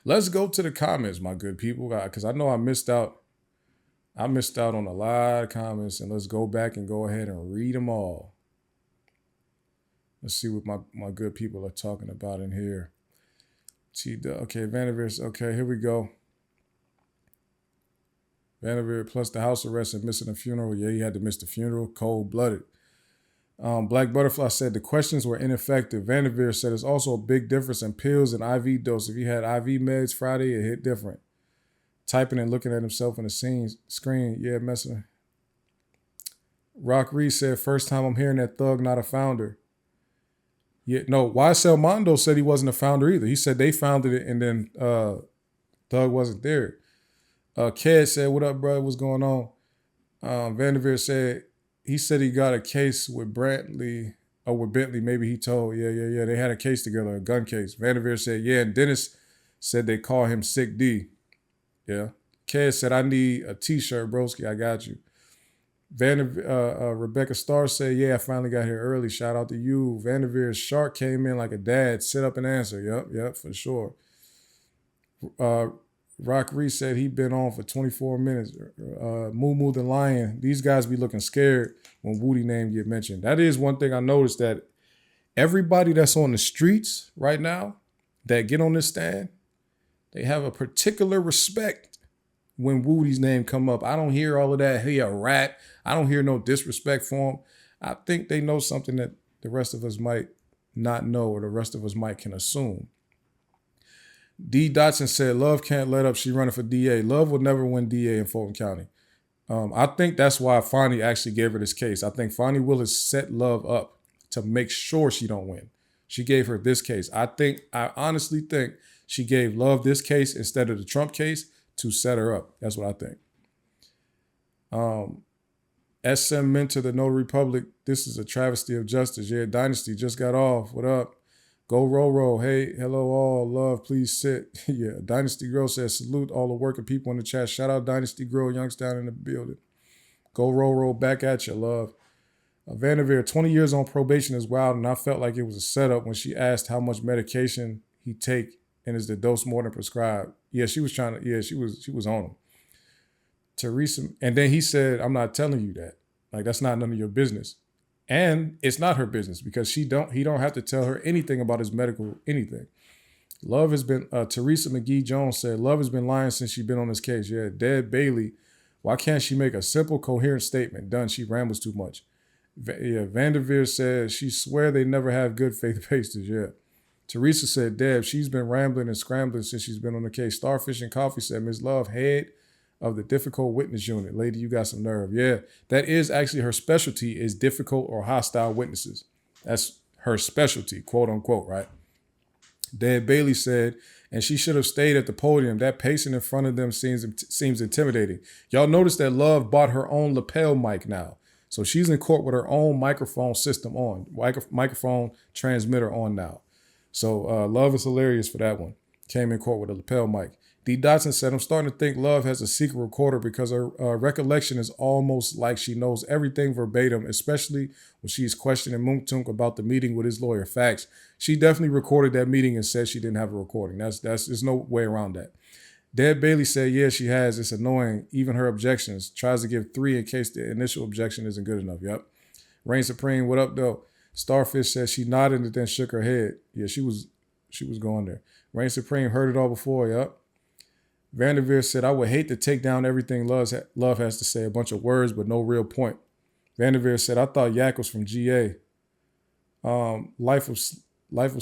Let's go to the comments, my good people, because I know I missed out. I missed out on a lot of comments, and let's go back and go ahead and read them all. Let's see what my good people are talking about in here. Okay, Vanderveer. Okay, here we go. Vanderveer plus the house arrest and missing a funeral. Yeah, he had to miss the funeral. Cold-blooded. Black Butterfly said the questions were ineffective. Vanderveer said it's also a big difference in pills and IV dose. If he had IV meds Friday, it hit different. Typing and looking at himself in the screen. Yeah, messing. Rock Reed said, first time I'm hearing that Thug not a founder. Yeah, no, YSL Mondo said he wasn't a founder either. He said they founded it and then Thug wasn't there. Ked said, what up, bro? What's going on? Vanderveer said, he said he got a case with Brantley or with Bentley. Maybe he told, yeah. They had a case together, a gun case. Vanderveer said, yeah, and Dennis said they call him Sick D. Yeah. Ked said, I need a t-shirt, broski. I got you. Rebecca Starr said, yeah, I finally got here early. Shout out to you. Vanderveer's shark came in like a dad. Sit up and answer. Yep, for sure. Rock Reese said he'd been on for 24 minutes. Moo the Lion. These guys be looking scared when Woody name get mentioned. That is one thing I noticed, that everybody that's on the streets right now that get on this stand, they have a particular respect when Woody's name come up. I don't hear all of that, he a rat. I don't hear no disrespect for him. I think they know something that the rest of us might not know, or the rest of us might can assume. D. Dotson said, Love can't let up. She running for DA. Love will never win DA in Fulton County. I think that's why Fonnie actually gave her this case. I think Fonnie Willis set Love up to make sure she don't win. She gave her this case. I honestly think she gave Love this case instead of the Trump case to set her up. That's what I think. SM Mentor, the No Republic. This is a travesty of justice. Yeah, Dynasty just got off. What up? Go roll. Hey, hello all. Love, please sit. Yeah, Dynasty Girl says, salute all the working people in the chat. Shout out Dynasty Girl, Youngstown in the building. Go roll, back at you, love. Vanderveer, 20 years on probation is wild, and I felt like it was a setup when she asked how much medication he take and is the dose more than prescribed. Yeah, she was she was on him. Teresa, and then he said, I'm not telling you that. Like, that's not none of your business. And it's not her business because he don't have to tell her anything about his medical anything. Love has been, Teresa McGee Jones said, Love has been lying since she's been on this case. Yeah, Dead Bailey, why can't she make a simple, coherent statement? Done, she rambles too much. Vanderveer said, she swear they never have good faith pastors. Yeah. Teresa said, Deb, she's been rambling and scrambling since she's been on the case. Starfish and Coffee said, Ms. Love, head of the difficult witness unit. Lady, you got some nerve. Yeah, that is actually her specialty, is difficult or hostile witnesses. That's her specialty, quote unquote, right? Dad Bailey said, and she should have stayed at the podium. That pacing in front of them seems intimidating. Y'all notice that Love bought her own lapel mic now. So she's in court with her own microphone system on, microphone transmitter on now. So Love is hilarious for that one. Came in court with a lapel mic. D. Dotson said, I'm starting to think Love has a secret recorder because her recollection is almost like she knows everything verbatim, especially when she's questioning Moontunk about the meeting with his lawyer. Facts. She definitely recorded that meeting and said she didn't have a recording. There's no way around that. Deb Bailey said, yeah, she has. It's annoying. Even her objections. Tries to give 3 in case the initial objection isn't good enough. Yep. Reign Supreme, what up, though? Starfish said she nodded and then shook her head. Yeah, she was going there. Reign Supreme heard it all before. Yep. Vanderveer said, I would hate to take down everything Love has to say. A bunch of words, but no real point. Vanderveer said, I thought Yak was from GA. Life of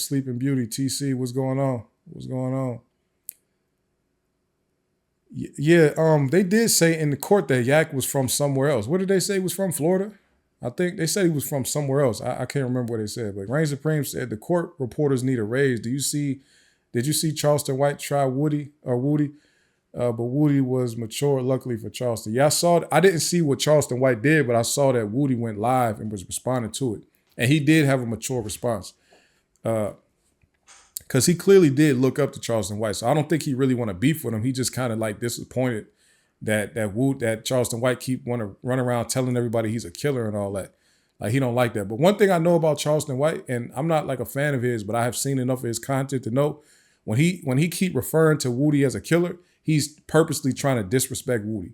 Sleeping Beauty. TC, what's going on? Yeah, they did say in the court that Yak was from somewhere else. What did they say he was from? Florida? I think they said he was from somewhere else. I can't remember what they said, but Reign Supreme said the court reporters need a raise. Did you see Charleston White try Woody? But Woody was mature, luckily for Charleston. Yeah, I didn't see what Charleston White did, but I saw that Woody went live and was responding to it. And he did have a mature response. Because he clearly did look up to Charleston White. So I don't think he really want to beef with him. He just kind of like disappointed that Charleston White keep want to run around telling everybody he's a killer and all that. Like, he don't like that. But one thing I know about Charleston White, and I'm not like a fan of his, but I have seen enough of his content to know, When he keep referring to Woody as a killer, he's purposely trying to disrespect Woody,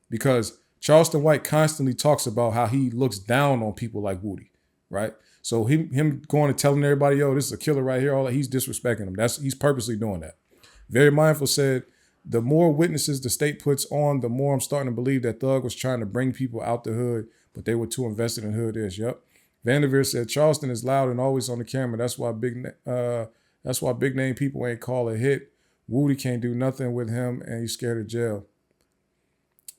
because Charleston White constantly talks about how he looks down on people like Woody, right? So him going and telling everybody, yo, this is a killer right here, all that, he's disrespecting him. He's purposely doing that. Very Mindful said, the more witnesses the state puts on, the more I'm starting to believe that Thug was trying to bring people out the hood, but they were too invested in hood ish. Yep. Vanderveer said, Charleston is loud and always on the camera. That's why big name people ain't call a hit. Woody can't do nothing with him, and he's scared of jail.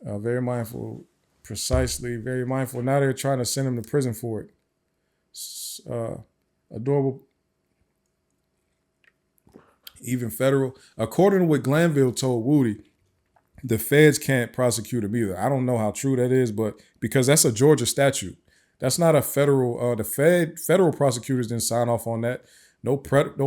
Very Mindful, precisely. Very Mindful. Now they're trying to send him to prison for it. Adorable. Even federal. According to what Glanville told Woody, the feds can't prosecute him either. I don't know how true that is, but because that's a Georgia statute. That's not a federal. Federal prosecutors didn't sign off on that. No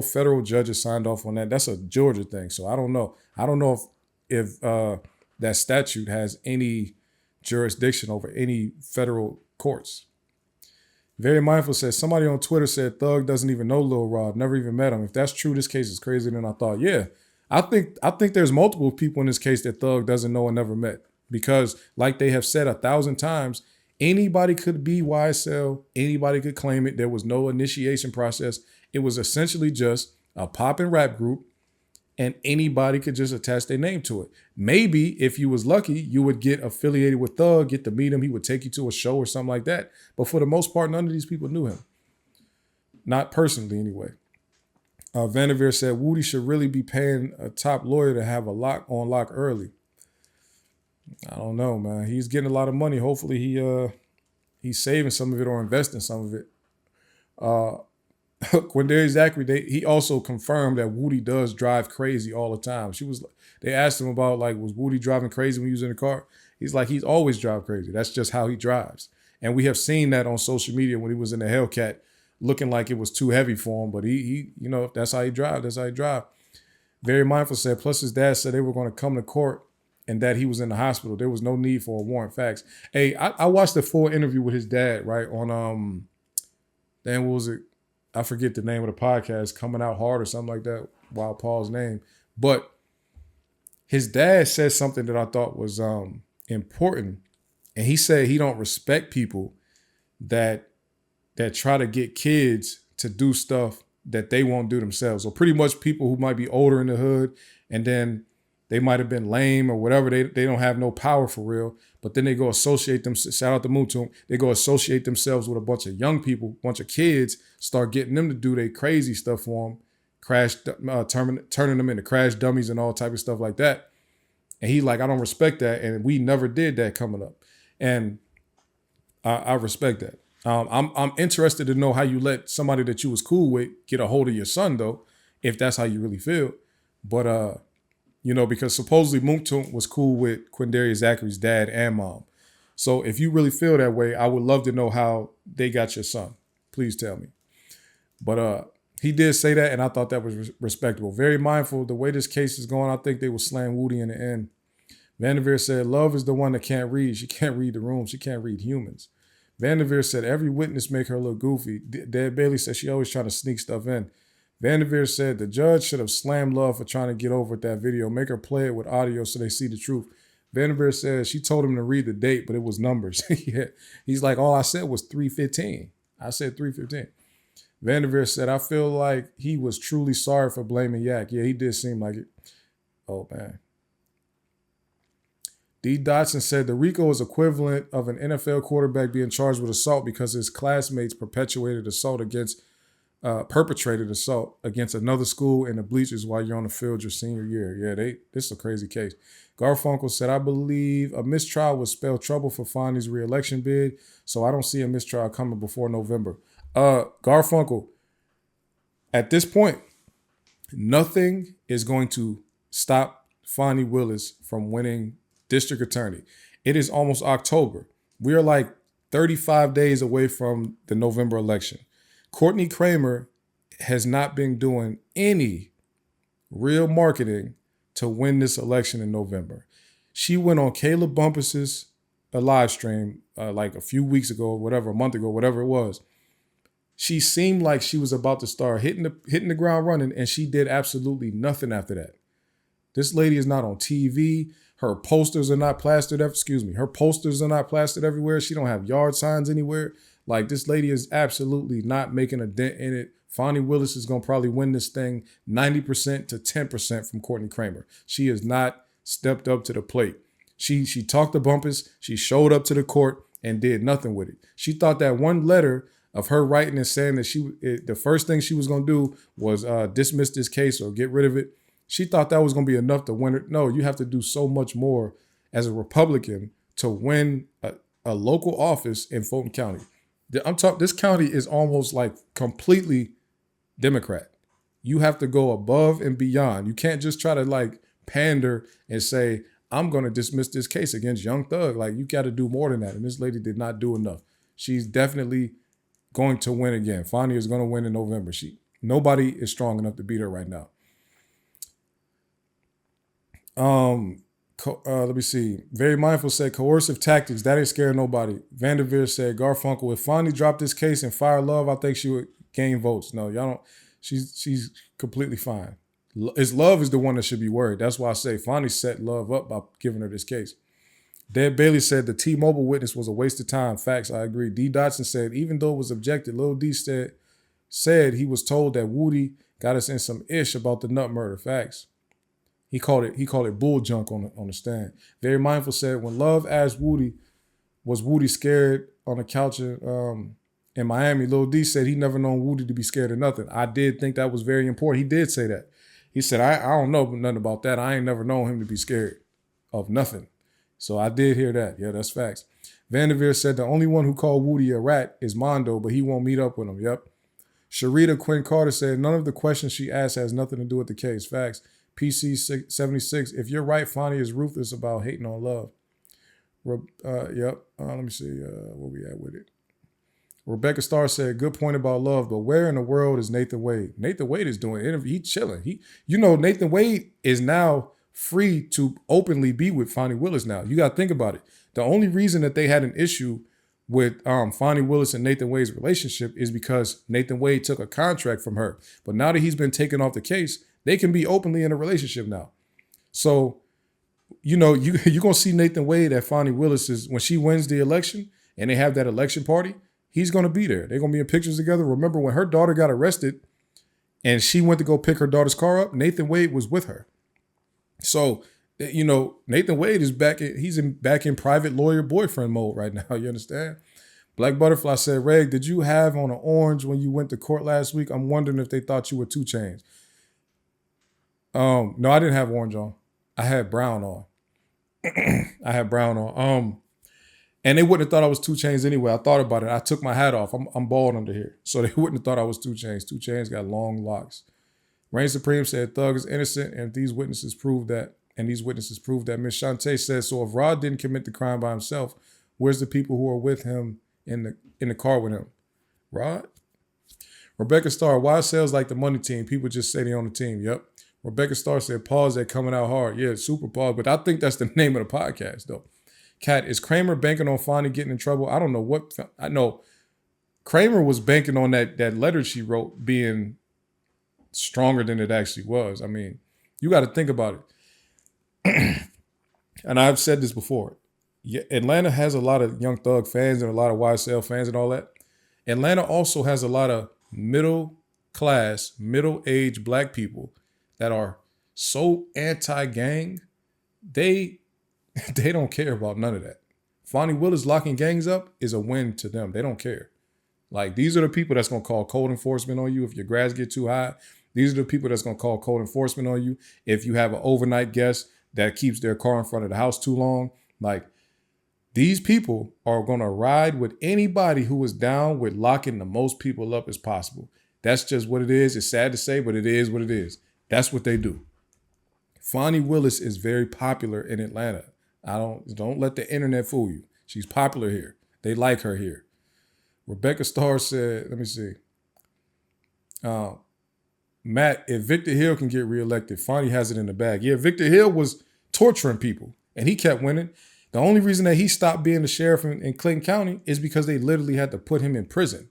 federal judges signed off on that. That's a Georgia thing. So I don't know. I don't know if that statute has any jurisdiction over any federal courts. Very Mindful says, somebody on Twitter said Thug doesn't even know Lil Rod, never even met him. If that's true, this case is crazier than I thought. Yeah, I think there's multiple people in this case that Thug doesn't know and never met, because like they have said 1,000 times, anybody could be YSL, anybody could claim it. There was no initiation process. It was essentially just a pop and rap group, and anybody could just attach their name to it. Maybe if you was lucky, you would get affiliated with Thug, get to meet him. He would take you to a show or something like that. But for the most part, none of these people knew him. Not personally, anyway. Vanderveer said, Woody should really be paying a top lawyer to have a lock early. I don't know, man. He's getting a lot of money. Hopefully he's saving some of it or investing some of it. Quindary Zachary, he also confirmed that Woody does drive crazy all the time. They asked him about, like, was Woody driving crazy when he was in the car? He's like, he's always drive crazy. That's just how he drives. And we have seen that on social media when he was in the Hellcat, looking like it was too heavy for him. But he that's how he drive. That's how he drive. Very Mindful said, plus his dad said they were going to come to court and that he was in the hospital. There was no need for a warrant. Facts. Hey, I watched the full interview with his dad, right, on, what was it? I forget the name of the podcast, Coming Out Hard or something like that, Wild Paul's name. But his dad said something that I thought was important. And he said he don't respect people that try to get kids to do stuff that they won't do themselves. So pretty much people who might be older in the hood, and then they might have been lame or whatever. They don't have no power for real. But then they go associate them. Shout out to Moon to them. They go associate themselves with a bunch of young people, bunch of kids, start getting them to do their crazy stuff for them, turning them into crash dummies and all type of stuff like that. And he like, I don't respect that. And we never did that coming up. And I respect that. I'm interested to know how you let somebody that you was cool with get a hold of your son, though, if that's how you really feel. But, because supposedly Moontoon was cool with Quindary Zachary's dad and mom. So if you really feel that way, I would love to know how they got your son. Please tell me. But he did say that, and I thought that was respectable. Very Mindful. The way this case is going, I think they will slam Woody in the end. Vanderveer said, love is the one that can't read. She can't read the room. She can't read humans. Vanderveer said, every witness make her look goofy. Dad Bailey said she always trying to sneak stuff in. Vanderveer said the judge should have slammed Love for trying to get over with that video. Make her play it with audio so they see the truth. Vanderveer said she told him to read the date, but it was numbers. Yeah. He's like, all I said was 3:15. I said 3:15. Vanderveer said, I feel like he was truly sorry for blaming Yak. Yeah, he did seem like it. Oh, man. D. Dotson said the RICO is equivalent of an NFL quarterback being charged with assault because his classmates perpetrated assault against another school in the bleachers while you're on the field your senior year. Yeah, this is a crazy case. Garfunkel said, I believe a mistrial would spell trouble for Fonny's re-election bid, so I don't see a mistrial coming before November. Garfunkel, at this point, nothing is going to stop Fonny Willis from winning district attorney. It is almost October. We are like 35 days away from the November election. Courtney Kramer has not been doing any real marketing to win this election in November. She went on Caleb Bumpus's live stream like a few weeks ago, a month ago, whatever it was. She seemed like she was about to start hitting the ground running, and she did absolutely nothing after that. This lady is not on TV. Her posters are not plastered. Her posters are not plastered everywhere. She don't have yard signs anywhere. Like, this lady is absolutely not making a dent in it. Fonnie Willis is gonna probably win this thing 90% to 10% from Courtney Kramer. She has not stepped up to the plate. She talked to Bumpus. She showed up to the court and did nothing with it. She thought that one letter of her writing and saying that the first thing she was gonna do was dismiss this case or get rid of it. She thought that was going to be enough to win it. No, you have to do so much more as a Republican to win a local office in Fulton County. This county is almost like completely Democrat. You have to go above and beyond. You can't just try to like pander and say, I'm going to dismiss this case against Young Thug. Like, you got to do more than that. And this lady did not do enough. She's definitely going to win again. Fonnie is going to win in November. Nobody is strong enough to beat her right now. Let me see. Very Mindful said coercive tactics. That ain't scaring nobody. Vanderveer said Garfunkel, if Fonnie dropped this case and fire Love, I think she would gain votes. No, y'all don't. She's completely fine. It's Love is the one that should be worried. That's why I say Fonnie set Love up by giving her this case. Deb Bailey said the T-Mobile witness was a waste of time. Facts, I agree. D. Dotson said even though it was objected, Lil D said he was told that Woody got us in some ish about the Nut murder. Facts. He called it bull junk on the stand. Very Mindful said when Love asked Woody, was Woody scared on the couch in Miami? Lil D said he never known Woody to be scared of nothing. I did think that was very important. He did say that. He said, I don't know nothing about that. I ain't never known him to be scared of nothing. So I did hear that. Yeah, that's facts. Vanderveer said the only one who called Woody a rat is Mondo, but he won't meet up with him. Yep. Sharita Quinn Carter said none of the questions she asked has nothing to do with the case. Facts. PC 76. If you're right, Fonnie is ruthless about hating on Love. Yep. Let me see where we at with it. Rebecca Starr said, good point about Love, but where in the world is Nathan Wade? Nathan Wade is doing interview. He's chilling. Nathan Wade is now free to openly be with Fonnie Willis now. You got to think about it. The only reason that they had an issue with Fonnie Willis and Nathan Wade's relationship is because Nathan Wade took a contract from her. But now that he's been taken off the case, they can be openly in a relationship now. So, you're going to see Nathan Wade at Fonnie Willis's when she wins the election and they have that election party. He's going to be there. They're going to be in pictures together. Remember when her daughter got arrested and she went to go pick her daughter's car up, Nathan Wade was with her. So, Nathan Wade is back in private lawyer boyfriend mode right now. You understand? Black Butterfly said, Reg, did you have on an orange when you went to court last week? I'm wondering if they thought you were 2 Chainz. No, I didn't have orange on. I had brown on. And they wouldn't have thought I was 2 Chainz anyway. I thought about it. I took my hat off. I'm bald under here. So they wouldn't have thought I was 2 Chainz. 2 Chainz got long locks. Reign Supreme said Thug is innocent and these witnesses prove that. Miss Shantae says, so if Rod didn't commit the crime by himself, where's the people who are with him in the car with him? Rod? Rebecca Starr, why sales like the money team? People just say they're on the team. Yep. Rebecca Starr said, pause, they're coming out hard. Yeah, super pause. But I think that's the name of the podcast, though. Kat, is Kramer banking on Fonnie getting in trouble? I don't know what. I know Kramer was banking on that letter she wrote being stronger than it actually was. I mean, you got to think about it. And I've said this before. Yeah, Atlanta has a lot of Young Thug fans and a lot of YSL fans and all that. Atlanta also has a lot of middle-class, middle-aged black people that are so anti-gang, they don't care about none of that. Fonnie Willis locking gangs up is a win to them. They don't care. Like, these are the people that's going to call code enforcement on you if your grads get too high. These are the people that's going to call code enforcement on you if you have an overnight guest that keeps their car in front of the house too long. Like, these people are going to ride with anybody who is down with locking the most people up as possible. That's just what it is. It's sad to say, but it is what it is. That's what they do. Fonnie Willis is very popular in Atlanta. Don't let the internet fool you. She's popular here. They like her here. Rebecca Starr said, let me see. Matt, if Victor Hill can get reelected, Fonnie has it in the bag. Yeah, Victor Hill was torturing people, and he kept winning. The only reason that he stopped being the sheriff in Clayton County is because they literally had to put him in prison.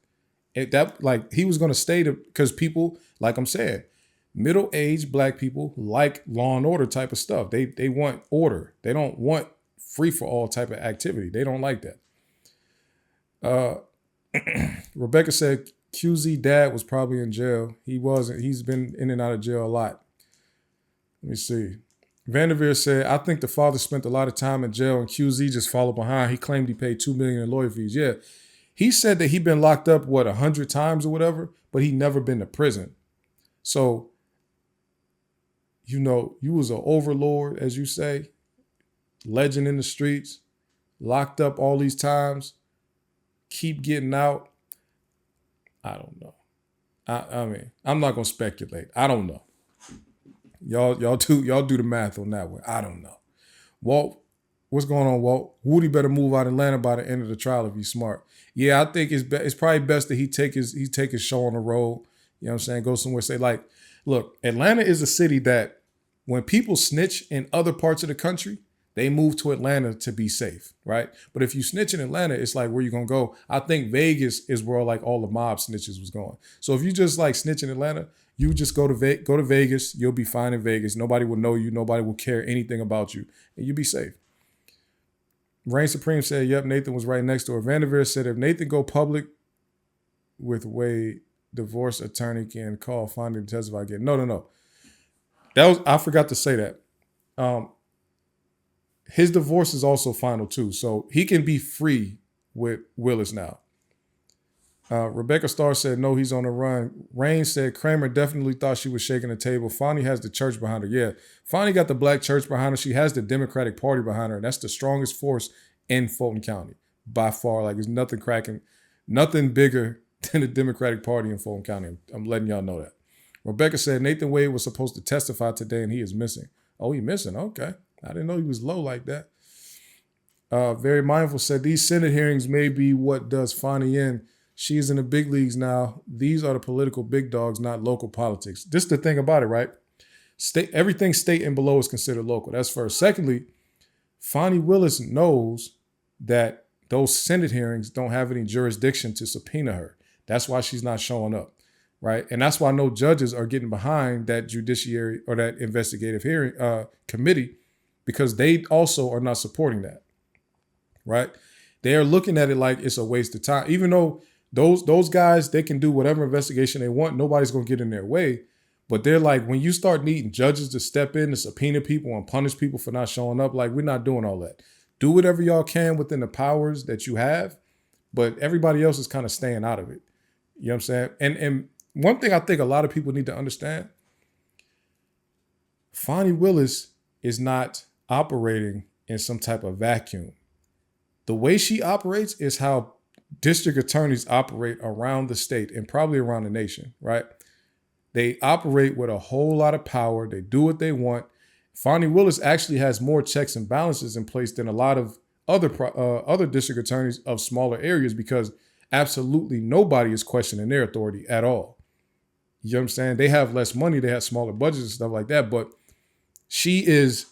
He was going to stay because people, like I'm saying, middle-aged black people like law and order type of stuff. They want order. They don't want free for all type of activity. They don't like that. Rebecca said QZ dad was probably in jail. He wasn't. He's been in and out of jail a lot. Let me see. Vanderveer said, I think the father spent a lot of time in jail and QZ just followed behind. He claimed he paid $2 million in lawyer fees. Yeah. He said that he'd been locked up, 100 times or whatever, but he never been to prison. So, you was an overlord, as you say, legend in the streets, locked up all these times, keep getting out. I don't know. I mean, I'm not gonna speculate. I don't know. Y'all do the math on that one. I don't know. Walt, what's going on, Walt? Woody better move out of Atlanta by the end of the trial if he's smart. Yeah, I think it's probably best that he take his show on the road. You know what I'm saying? Go somewhere, say like, look, Atlanta is a city that when people snitch in other parts of the country, they move to Atlanta to be safe, right? But if you snitch in Atlanta, it's like, where you gonna go? I think Vegas is where like all the mob snitches was going. So if you just like snitch in Atlanta, you just go to Vegas. You'll be fine in Vegas. Nobody will know you. Nobody will care anything about you, and you'll be safe. Reign Supreme said, "Yep, Nathan was right next door." Vanderveer said, "If Nathan go public with Wade, divorce attorney can call finding to testify again." No. I forgot to say that. His divorce is also final too, so he can be free with Willis now. Rebecca Starr said, no, he's on the run. Rain said, Kramer definitely thought she was shaking the table. Fonnie has the church behind her. Yeah, Fonnie got the black church behind her. She has the Democratic Party behind her, and that's the strongest force in Fulton County by far. Like, there's nothing cracking, nothing bigger than the Democratic Party in Fulton County. I'm letting y'all know that. Rebecca said, Nathan Wade was supposed to testify today, and he is missing. Oh, he missing? Okay. I didn't know he was low like that. Very Mindful said, these Senate hearings may be what does Fonnie in. She's in the big leagues now. These are the political big dogs, not local politics. This is the thing about it, right? Everything state and below is considered local. That's first. Secondly, Fonnie Willis knows that those Senate hearings don't have any jurisdiction to subpoena her. That's why she's not showing up, right? And that's why no judges are getting behind that judiciary or that investigative hearing committee, because they also are not supporting that, right? They are looking at it like it's a waste of time. Even though those guys, they can do whatever investigation they want, nobody's going to get in their way. But they're like, when you start needing judges to step in to subpoena people and punish people for not showing up, like, we're not doing all that. Do whatever y'all can within the powers that you have, but everybody else is kind of staying out of it. You know what I'm saying? And one thing I think a lot of people need to understand, Fonnie Willis is not operating in some type of vacuum. The way she operates is how district attorneys operate around the state and probably around the nation, right? They operate with a whole lot of power. They do what they want. Fonnie Willis actually has more checks and balances in place than a lot of other district attorneys of smaller areas, because absolutely nobody is questioning their authority at all. You know what I'm saying? They have less money. They have smaller budgets and stuff like that, but she is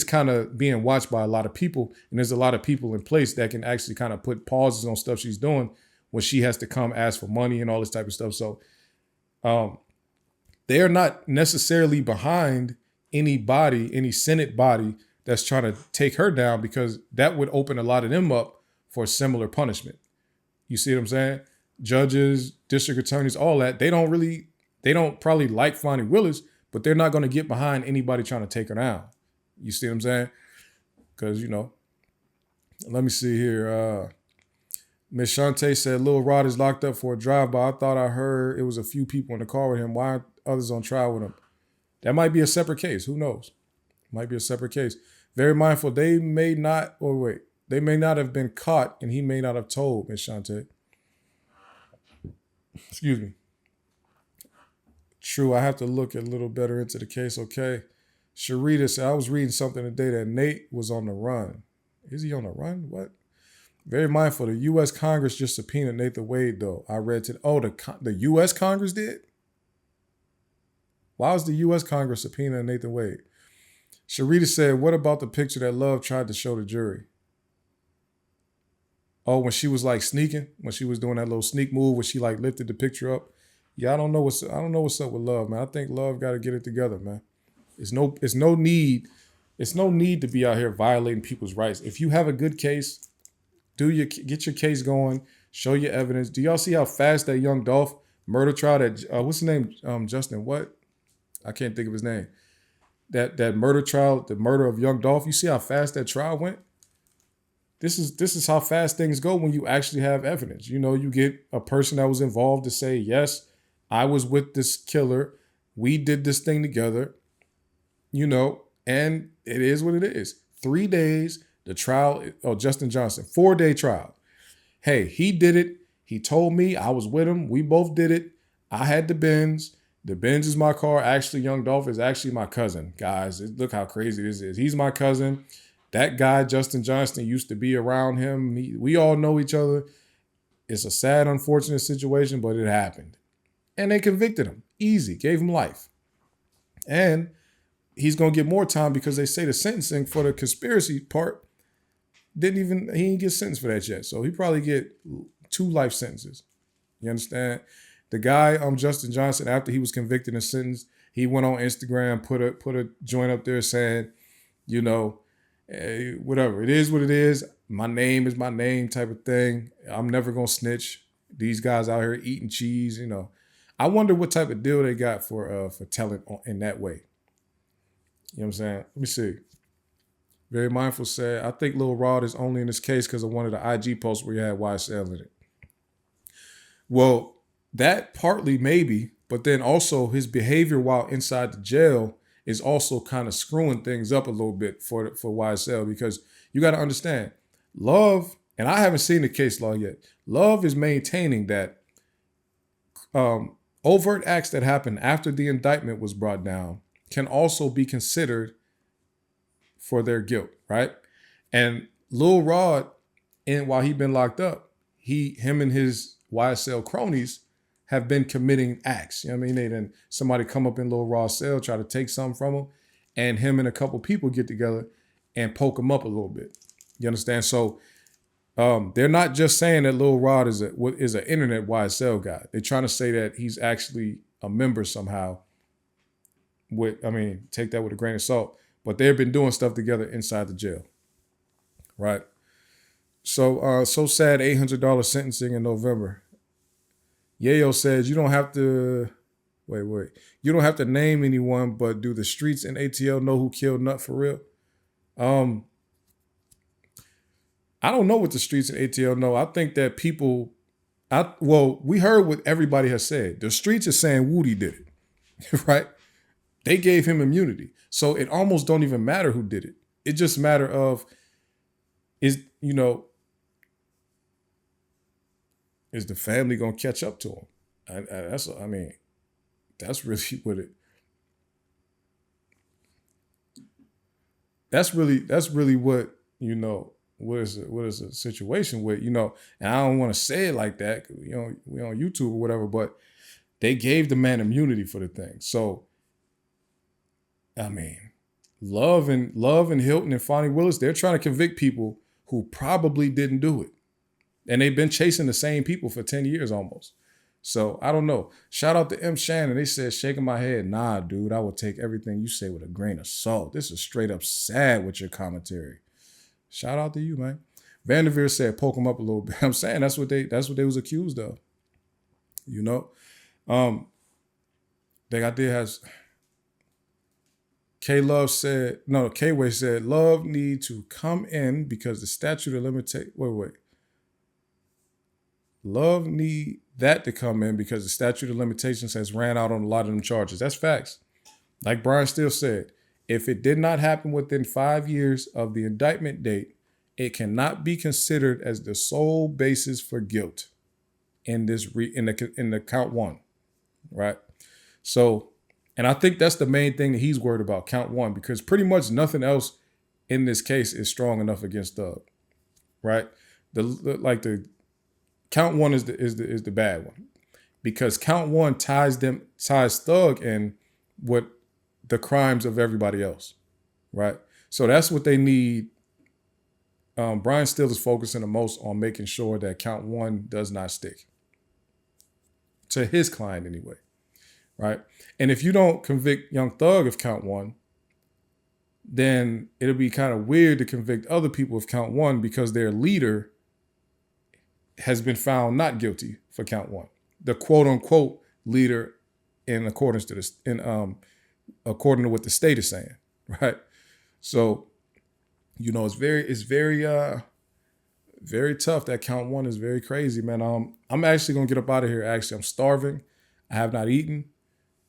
kind of being watched by a lot of people, and there's a lot of people in place that can actually kind of put pauses on stuff she's doing when she has to come ask for money and all this type of stuff. So they are not necessarily behind any Senate body that's trying to take her down, because that would open a lot of them up for similar punishment. You see what I'm saying? Judges, district attorneys, all that, they don't probably like Fonnie Willis, but they're not going to get behind anybody trying to take her down. You see what I'm saying? Because, let me see here. Miss Shantae said, Lil Rod is locked up for a drive-by. I thought I heard it was a few people in the car with him. Why aren't others on trial with him? That might be a separate case. Who knows? Might be a separate case. Very Mindful, they may not have been caught, and he may not have told, Miss Shantae. Excuse me. True, I have to look a little better into the case, okay? Sharita said, I was reading something today that Nate was on the run. Is he on the run? What? Very Mindful, the U.S. Congress just subpoenaed Nathan Wade, though. I read today. Oh, the U.S. Congress did? Why was the U.S. Congress subpoenaing Nathan Wade? Sharita said, what about the picture that Love tried to show the jury? Oh, when she was like sneaking, when she was doing that little sneak move where she like lifted the picture up. Yeah, I don't know what's up with Love, man. I think Love got to get it together, man. It's no need to be out here violating people's rights. If you have a good case, get your case going, show your evidence. Do y'all see how fast that young Dolph murder trial that what's his name? Justin what? I can't think of his name. That murder trial, the murder of young Dolph. You see how fast that trial went? This is how fast things go when you actually have evidence. You know, you get a person that was involved to say, yes, I was with this killer. We did this thing together, you know, and it is what it is. 3 days, the trial, Justin Johnson, 4-day trial. Hey, he did it. He told me I was with him. We both did it. I had the Benz. The Benz is my car. Actually, young Dolph is actually my cousin. Guys, look how crazy this is. He's my cousin. That guy, Justin Johnston, used to be around him. We all know each other. It's a sad, unfortunate situation, but it happened. And they convicted him. Easy. Gave him life. And he's going to get more time because they say the sentencing for the conspiracy part he didn't get sentenced for that yet. So he probably get 2 life sentences. You understand? The guy, Justin Johnson, after he was convicted and sentenced, he went on Instagram, put a joint up there saying, you know, hey, whatever. It is what it is. My name is my name type of thing. I'm never going to snitch. These guys out here eating cheese, you know. I wonder what type of deal they got for telling in that way. You know what I'm saying? Let me see. Very Mindful said, I think Lil Rod is only in this case because of one of the IG posts where you had YSL in it. Well, that partly maybe, but then also his behavior while inside the jail is also kind of screwing things up a little bit for YSL, because you got to understand, Love, and I haven't seen the case law yet, Love is maintaining that overt acts that happened after the indictment was brought down can also be considered for their guilt, right? And Lil Rod, while he's been locked up, him and his YSL cronies have been committing acts. You know what I mean? Somebody come up in Lil Rod's cell, try to take something from him, and him and a couple people get together and poke him up a little bit. You understand? So they're not just saying that Lil Rod is an internet YSL guy. They're trying to say that he's actually a member somehow. Take that with a grain of salt. But they've been doing stuff together inside the jail, right? So sad, $800 sentencing in November. Yayo says you don't have to, wait. You don't have to name anyone, but do the streets in ATL know who killed Nut for real? I don't know what the streets in ATL know. I think that we heard what everybody has said. The streets are saying Woody did it, right? They gave him immunity. So it almost don't even matter who did it. It just matter of, is the family going to catch up to him? That's really what it, that's really what, what is the situation with, and I don't want to say it like that, we on YouTube or whatever, but they gave the man immunity for the thing. So, Love and Hilton and Fonnie Willis, they're trying to convict people who probably didn't do it. And they've been chasing the same people for 10 years almost. So I don't know. Shout out to M. Shannon. They said, shaking my head. Nah, dude, I would take everything you say with a grain of salt. This is straight up sad with your commentary. Shout out to you, man. Vanderveer said, poke them up a little bit. I'm saying that's what they was accused of. K-Way said, Love need to come in because the statute of limitations. Love need that to come in because the statute of limitations has ran out on a lot of them charges. That's facts. Like Brian Steele said, if it did not happen within 5 years of the indictment date, it cannot be considered as the sole basis for guilt in the count 1, right? So, and I think that's the main thing that he's worried about, count 1, because pretty much nothing else in this case is strong enough against Thug, right? The count 1 is the bad one, because count 1 ties Thug in with the crimes of everybody else, right? So that's what they need Brian Still is focusing the most on making sure that count one does not stick to his client anyway, right? And if you don't convict Young Thug of count one, then it'll be kind of weird to convict other people of count one because their leader has been found not guilty for count one. The quote unquote leader in accordance to this, according to what the state is saying, right? So, it's very tough. That count one is very crazy, man. I'm actually gonna get up out of here. Actually, I'm starving. I have not eaten,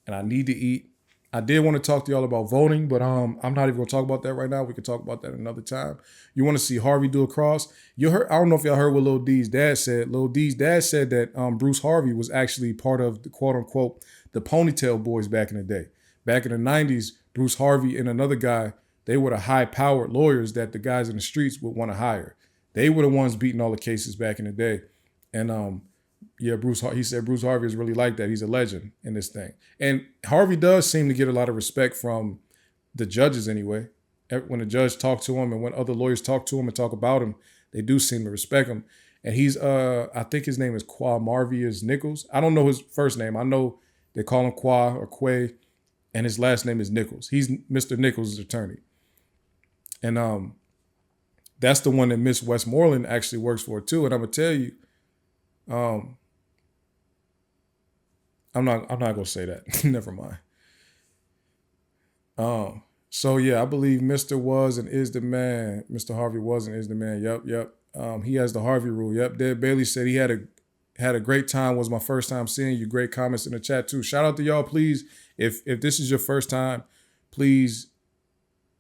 and I need to eat. I did want to talk to y'all about voting, but I'm not even gonna talk about that right now. We can talk about that another time. You want to see Harvey do a cross? You heard? I don't know if y'all heard what Lil D's dad said. Lil D's dad said that Bruce Harvey was actually part of the quote unquote the Ponytail Boys back in the day. Back in the 90s, Bruce Harvey and another guy, they were the high-powered lawyers that the guys in the streets would want to hire. They were the ones beating all the cases back in the day. And he said Bruce Harvey is really like that. He's a legend in this thing. And Harvey does seem to get a lot of respect from the judges anyway. When the judge talked to him and when other lawyers talk to him and talk about him, they do seem to respect him. And he's, I think his name is Marvius Nichols. I don't know his first name. I know they call him Qua or Quay, and his last name is Nichols. He's Mr. Nichols' attorney. And that's the one that Miss Westmoreland actually works for too. And I'm gonna tell you, I'm not gonna say that. Never mind. So yeah, I believe Mr. was and is the man. Mr. Harvey was and is the man. Yep. He has the Harvey rule. Yep. Dad Bailey said he had a great time. Was my first time seeing you. Great comments in the chat too. Shout out to y'all. Please, if this is your first time, please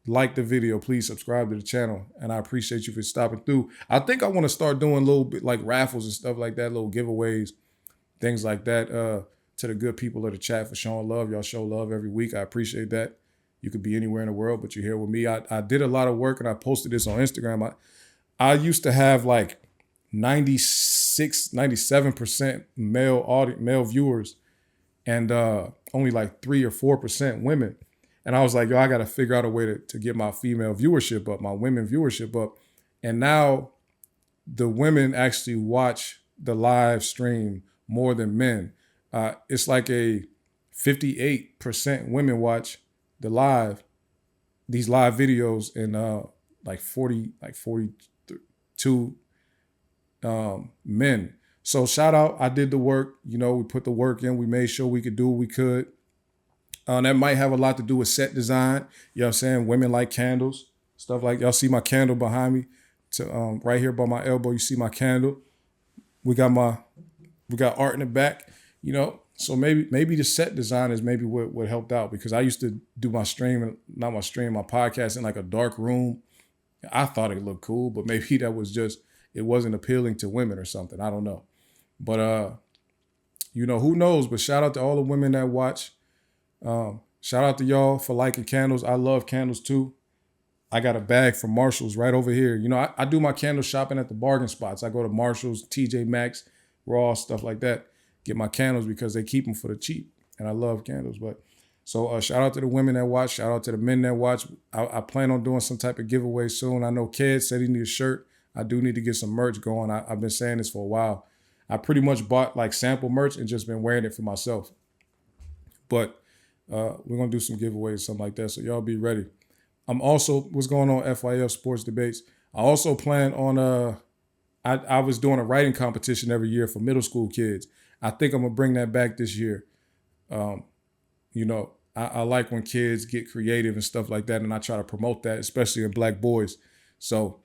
like the video. Please subscribe to the channel. And I appreciate you for stopping through. I think I want to start doing a little bit like raffles and stuff like that, little giveaways, things like that, to the good people of the chat for showing love. Y'all show love every week. I appreciate that. You could be anywhere in the world, but you're here with me. I did a lot of work and I posted this on Instagram. I used to have like 96, 97% male viewers and only like 3 or 4% women. And I was like, yo, I got to figure out a way to get my female viewership up, my women viewership up. And now the women actually watch the live stream more than men. It's like a 58% women watch these live videos and like 42 men. So shout out, I did the work. We put the work in. We made sure we could do what we could. That might have a lot to do with set design. You know what I'm saying? Women like candles, stuff like y'all see my candle behind me. Right here by my elbow, you see my candle. We got art in the back, So maybe the set design is maybe what helped out because I used to do my podcast in like a dark room. I thought it looked cool, but maybe that was just, it wasn't appealing to women or something. I don't know. But, who knows? But shout out to all the women that watch. Shout out to y'all for liking candles. I love candles too. I got a bag from Marshall's right over here. I do my candle shopping at the bargain spots. I go to Marshall's, TJ Maxx, Ross, stuff like that. Get my candles because they keep them for the cheap. And I love candles. But so shout out to the women that watch. Shout out to the men that watch. I plan on doing some type of giveaway soon. I know Ked said he needs a shirt. I do need to get some merch going. I've been saying this for a while. I pretty much bought like sample merch and just been wearing it for myself. But we're going to do some giveaways, something like that. So y'all be ready. I'm also, what's going on, FYF Sports Debates. I also plan on, I was doing a writing competition every year for middle school kids. I think I'm going to bring that back this year. I like when kids get creative and stuff like that, and I try to promote that, especially in Black boys. So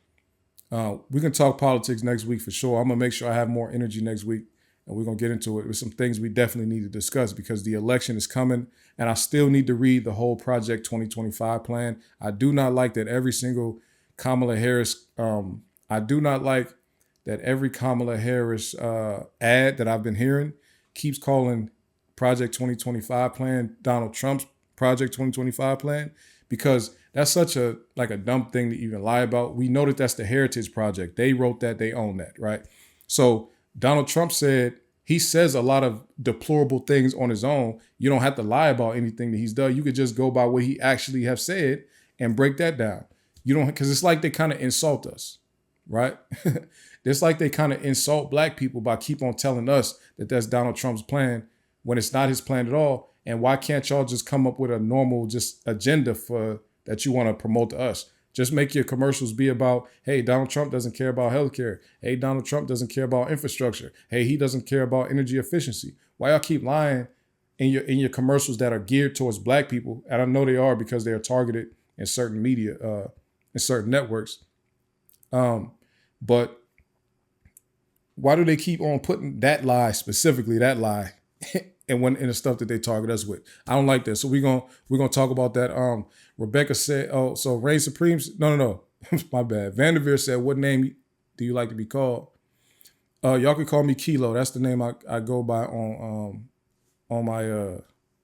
we can talk politics next week for sure. I'm going to make sure I have more energy next week, and we're going to get into it with some things we definitely need to discuss because the election is coming, and I still need to read the whole Project 2025 plan. I do not like that every single Kamala Harris, I do not like that every Kamala Harris ad that I've been hearing keeps calling Project 2025 plan Donald Trump's Project 2025 plan because that's such a dumb thing to even lie about. We know that that's the Heritage Project. They wrote that, they own that, right? So Donald Trump said, he says a lot of deplorable things on his own. You don't have to lie about anything that he's done. You could just go by what he actually have said and break that down. You don't, because it's like they kind of insult us. right? It's like they kind of insult black people by keep on telling us that that's Donald Trump's plan when it's not his plan at all. And why can't y'all just come up with a normal just agenda for that you want to promote to us? Just make your commercials be about, hey, Donald Trump doesn't care about healthcare. Hey, Donald Trump doesn't care about infrastructure. Hey, he doesn't care about energy efficiency. Why y'all keep lying in your commercials that are geared towards black people? And I know they are because they are targeted in certain media, in certain networks. But why do they keep on putting that lie, specifically that lie, in the stuff that they target us with? I don't like that. So we're gonna talk about that. Rebecca said, oh, so Reign Supreme. No. My bad. Vanderveer said, what name do you like to be called? Y'all can call me Kilo. That's the name I go by on my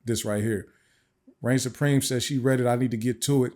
this right here. Reign Supreme says she read it. I need to get to it.